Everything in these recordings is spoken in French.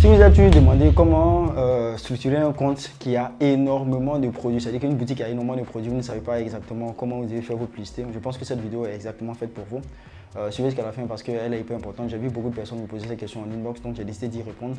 Si vous êtes toujours demandé comment structurer un compte qui a énormément de produits, c'est-à-dire qu'une boutique a énormément de produits, vous ne savez pas exactement comment vous devez faire votre publicité, je pense que cette vidéo est exactement faite pour vous. Suivez jusqu'à la fin parce qu'elle est hyper importante. J'ai vu beaucoup de personnes me poser cette question en inbox, donc j'ai décidé d'y répondre.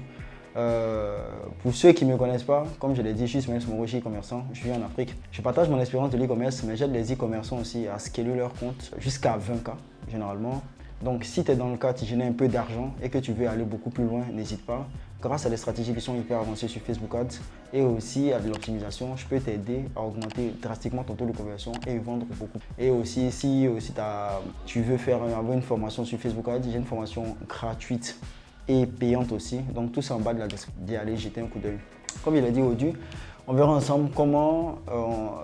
Pour ceux qui ne me connaissent pas, comme je l'ai dit, je suis Ismaël Smoro, je suis e-commerçant, je vis en Afrique. Je partage mon expérience de l'e-commerce, mais j'aide les e-commerçants aussi à scaler leur compte jusqu'à 20K généralement. Donc si tu es dans le cas, tu gagnes un peu d'argent et que tu veux aller beaucoup plus loin, n'hésite pas. Grâce à des stratégies qui sont hyper avancées sur Facebook Ads et aussi à de l'optimisation, je peux t'aider à augmenter drastiquement ton taux de conversion et vendre beaucoup. Et aussi, si tu veux avoir une formation sur Facebook Ads, j'ai une formation gratuite et payante aussi. Donc tout ça en bas de la description, d'y aller jeter un coup d'œil. Comme il a dit au début, on verra ensemble comment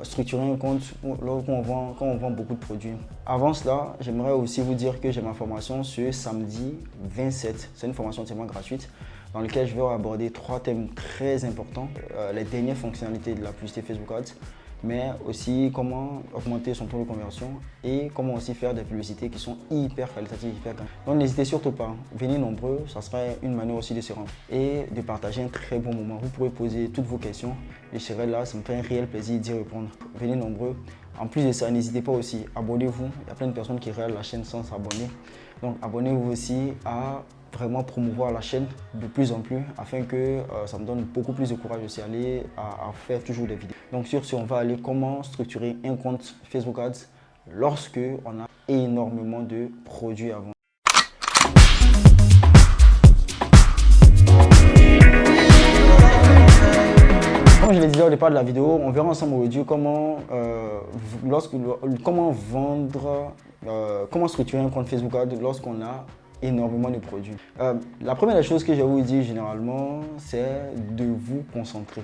structurer un compte quand on vend beaucoup de produits. Avant cela, j'aimerais aussi vous dire que j'ai ma formation ce samedi 27. C'est une formation entièrement gratuite dans laquelle je vais aborder 3 thèmes très importants. Les dernières fonctionnalités de la publicité Facebook Ads, mais aussi comment augmenter son taux de conversion et comment aussi faire des publicités qui sont hyper qualitatives, hyper grandes. Donc n'hésitez surtout pas, venez nombreux, ça serait une manière aussi de se rendre et de partager un très bon moment. Vous pourrez poser toutes vos questions et je serai là, ça me fait un réel plaisir d'y répondre. Venez nombreux. En plus de ça, n'hésitez pas aussi, abonnez-vous. Il y a plein de personnes qui regardent la chaîne sans s'abonner. Donc abonnez-vous aussi à vraiment promouvoir la chaîne de plus en plus afin que ça me donne beaucoup plus de courage aussi à faire toujours des vidéos. Donc sur ce, on va aller comment structurer un compte Facebook Ads lorsque on a énormément de produits à vendre. Comme je l'ai dit au départ de la vidéo, on verra ensemble aujourd'hui comment structurer un compte Facebook Ads lorsqu'on a énormément de produits. La première chose que je vais vous dire généralement, c'est de vous concentrer.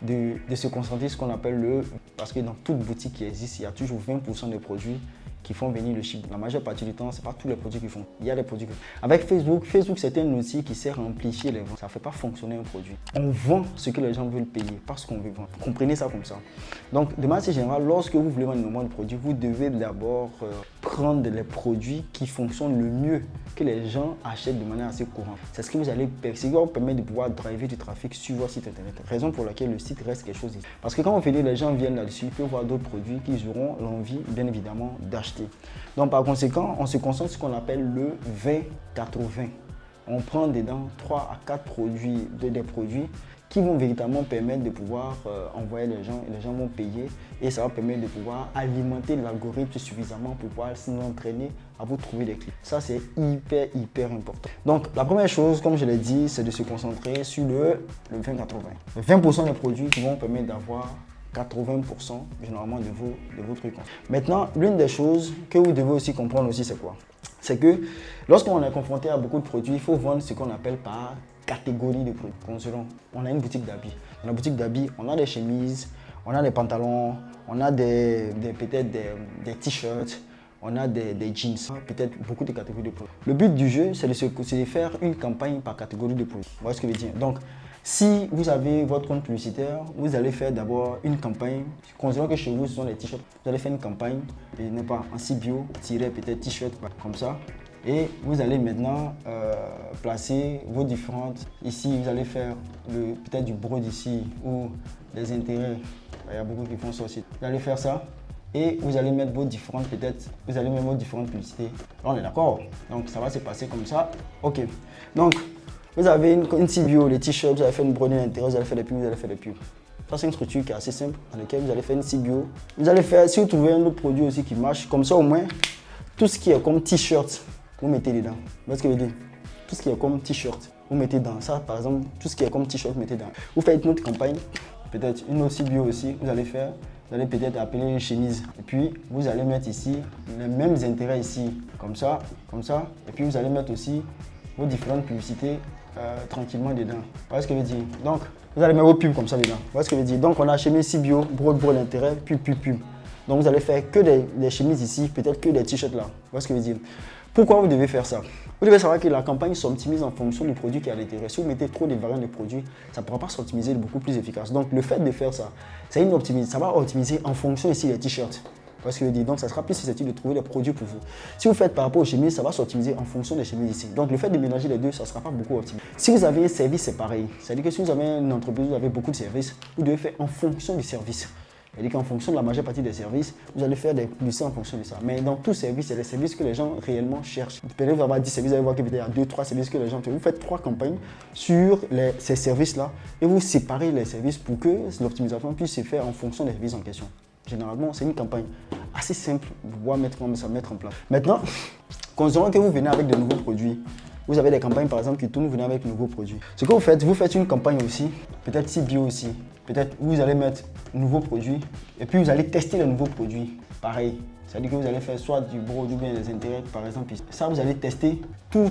De se concentrer sur ce qu'on appelle parce que dans toute boutique qui existe, il y a toujours 20% de produits qui font venir le chiffre. La majeure partie du temps, ce n'est pas tous les produits qui font. Il y a des produits Avec Facebook, c'est un outil qui sert à amplifier les ventes. Ça ne fait pas fonctionner un produit. On vend ce que les gens veulent payer, pas ce qu'on veut vendre. Comprenez ça comme ça. Donc, de manière générale, lorsque vous voulez vendre énormément de produits, vous devez d'abord prendre les produits qui fonctionnent le mieux, que les gens achètent de manière assez courante. C'est ce qui vous permettre de pouvoir driver du trafic sur votre site internet. Raison pour laquelle le site reste quelque chose. Parce que quand les gens viennent là-dessus, ils peuvent voir d'autres produits qu'ils auront l'envie, bien évidemment, d'acheter. Donc par conséquent, on se concentre sur ce qu'on appelle le 20-80. On prend dedans 3 à 4 produits, des produits qui vont véritablement permettre de pouvoir envoyer les gens et les gens vont payer et ça va permettre de pouvoir alimenter l'algorithme suffisamment pour pouvoir s'entraîner à vous trouver des clients. Ça, c'est hyper important. Donc, la première chose, comme je l'ai dit, c'est de se concentrer sur le 20-80. 20% des produits qui vont permettre d'avoir 80% généralement de vos trucs. Maintenant, l'une des choses que vous devez aussi comprendre aussi, c'est quoi? C'est que lorsqu'on est confronté à beaucoup de produits, il faut vendre ce qu'on appelle par catégorie de produits. On a une boutique d'habits. Dans la boutique d'habits, on a des chemises, on a des pantalons, on a peut-être des t-shirts, on a des jeans, peut-être beaucoup de catégories de produits. Le but du jeu, c'est de faire une campagne par catégorie de produits. Vous voyez ce que je veux dire? Donc, si vous avez votre compte publicitaire, vous allez faire d'abord une campagne. Considérons que chez vous, ce sont les t-shirts. Vous allez faire une campagne, et n'est pas en bio, tirer peut-être t-shirt comme ça. Et vous allez maintenant placer vos différentes. Ici, vous allez faire peut-être du broad ici ou des intérêts. Il y a beaucoup qui font ça aussi. Vous allez faire ça. Et vous allez mettre vos différentes, vous allez mettre vos différentes publicités. Là, on est d'accord. Donc, ça va se passer comme ça. OK. Donc, vous avez une CBO, les t-shirts, vous allez faire une broadie d'intérêt, vous allez faire des pubs, vous allez faire des pubs. Ça, c'est une structure qui est assez simple, dans laquelle vous allez faire une CBO. Vous allez faire, si vous trouvez un autre produit aussi qui marche, comme ça au moins, tout ce qui est comme t-shirt, vous mettez dedans. Vous voyez ce que je veux dire? Tout ce qui est comme t-shirt, vous mettez dedans. Ça, par exemple, tout ce qui est comme t-shirt, vous mettez dedans. Vous faites une autre campagne, peut-être une autre CBO aussi, vous allez peut-être appeler une chemise. Et puis, vous allez mettre ici les mêmes intérêts ici, comme ça. Et puis, vous allez mettre aussi vos différentes publicités tranquillement dedans. Vous voyez ce que je veux dire? Donc, vous allez mettre vos pubs comme ça dedans. Vous voyez ce que je veux dire? Donc, on a chemise CBO, broad d'intérêt, pub. Donc, vous allez faire que des chemises ici, peut-être que des t-shirts là. Vous voyez ce que je veux dire? Pourquoi vous devez faire ça? Vous devez savoir que la campagne s'optimise en fonction du produit qui est à l'intérieur. Si vous mettez trop de variantes de produits, ça ne pourra pas s'optimiser beaucoup plus efficace. Donc, le fait de faire ça, c'est une optimisation. Ça va optimiser en fonction ici des t-shirts. Parce que je dis, donc ça sera plus susceptible de trouver des produits pour vous. Si vous faites par rapport aux chemises, ça va s'optimiser en fonction des chemises ici. Donc le fait de mélanger les deux, ça ne sera pas beaucoup optimisé. Si vous avez un service, c'est pareil. C'est-à-dire que si vous avez une entreprise, vous avez beaucoup de services, vous devez faire en fonction du service. C'est-à-dire qu'en fonction de la majeure partie des services, vous allez faire des publicités en fonction de ça. Mais dans tout service, il y a des services que les gens réellement cherchent. Peut-être vous avez 10 services, vous allez voir qu'il y a 2-3 services que les gens cherchent. Vous faites 3 campagnes sur ces services-là et vous séparez les services pour que l'optimisation puisse se faire en fonction des services en question. Généralement, c'est une campagne assez simple de pouvoir mettre en place. Maintenant, considérons que vous venez avec de nouveaux produits. Vous avez des campagnes par exemple qui tournent, vous venez avec de nouveaux produits. Ce que vous faites une campagne aussi, peut-être si bio aussi. Peut-être vous allez mettre nouveaux produits et puis vous allez tester les nouveaux produits. Pareil, c'est-à-dire que vous allez faire soit du broad ou bien des intérêts par exemple. Ça, vous allez tester tous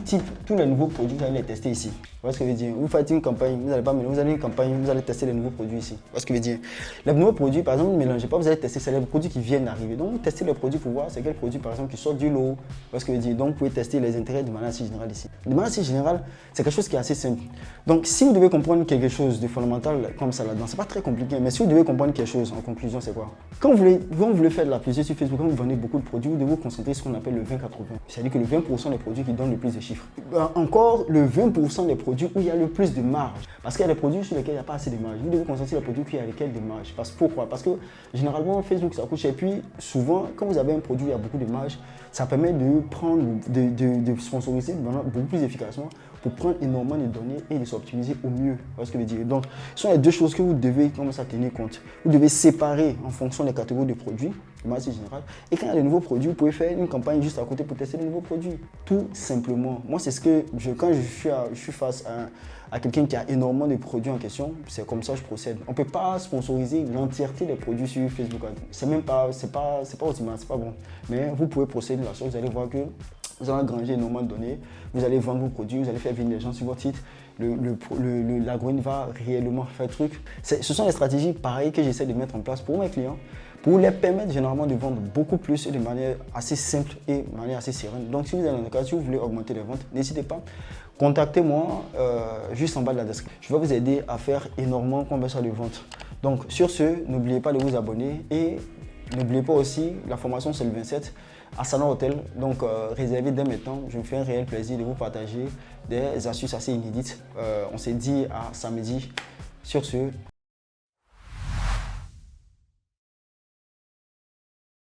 les nouveaux produits, vous allez les tester ici. Vous voyez ce que je veux dire? Vous faites une campagne, vous allez une campagne, vous allez tester les nouveaux produits ici. Vous voyez ce que je veux dire? Les nouveaux produits, par exemple, ne mélangez pas, vous allez tester, c'est les produits qui viennent d'arriver. Donc, vous testez les produits pour voir c'est quel produit, par exemple, qui sort du lot. Vous voyez ce que je veux dire? Donc, vous pouvez tester les intérêts de manière assez générale ici. De manière assez générale, c'est quelque chose qui est assez simple. Donc, si vous devez comprendre quelque chose de fondamental comme ça là-dedans, c'est pas très compliqué, mais si vous devez comprendre quelque chose, en conclusion, c'est quoi? Quand vous voulez faire de la publicité sur Facebook, quand vous vendez beaucoup de produits, vous devez vous concentrer sur ce qu'on appelle le 20-80. C'est-à-dire que le 20% des produits qui donnent le plus de chiffres. Encore le 20% des produits où il y a le plus de marge. Parce qu'il y a des produits sur lesquels il n'y a pas assez de marge. Vous devez vous concentrer sur les produits qui ont lesquels de marge. Pourquoi? Parce que généralement, Facebook, ça coûte cher. Et puis, souvent, quand vous avez un produit, il y a beaucoup de marge, ça permet de sponsoriser beaucoup plus efficacement pour prendre énormément de données et de s'optimiser au mieux. Vous voyez ce que je veux dire? Donc, ce sont les deux choses que vous devez commencer à tenir compte. Vous devez séparer en fonction des catégories de produits, de manière générale. Et quand il y a de nouveaux produits, vous pouvez faire une campagne juste à côté pour tester de nouveaux produits. Tout simplement. Moi, c'est ce que quand je suis face à quelqu'un qui a énormément de produits en question, c'est comme ça que je procède. On ne peut pas sponsoriser l'entièreté des produits sur Facebook. C'est même pas, c'est pas optimal, c'est pas bon. Mais vous pouvez procéder de la sorte, vous allez voir que vous allez engranger énormément de données, vous allez vendre vos produits, vous allez faire venir les gens sur votre site, l'algorithme va réellement faire le truc. Ce sont les stratégies pareilles que j'essaie de mettre en place pour mes clients, pour les permettre généralement de vendre beaucoup plus et de manière assez simple et de manière assez sereine. Donc si vous êtes dans le cas, si vous voulez augmenter les ventes, n'hésitez pas, contactez-moi juste en bas de la description. Je vais vous aider à faire énormément combien de ventes. Donc sur ce, n'oubliez pas de vous abonner et n'oubliez pas aussi, la formation c'est le 27 à Salon Hôtel. Donc réservez dès maintenant, je me fais un réel plaisir de vous partager des astuces assez inédites. On s'est dit à samedi. Sur ce,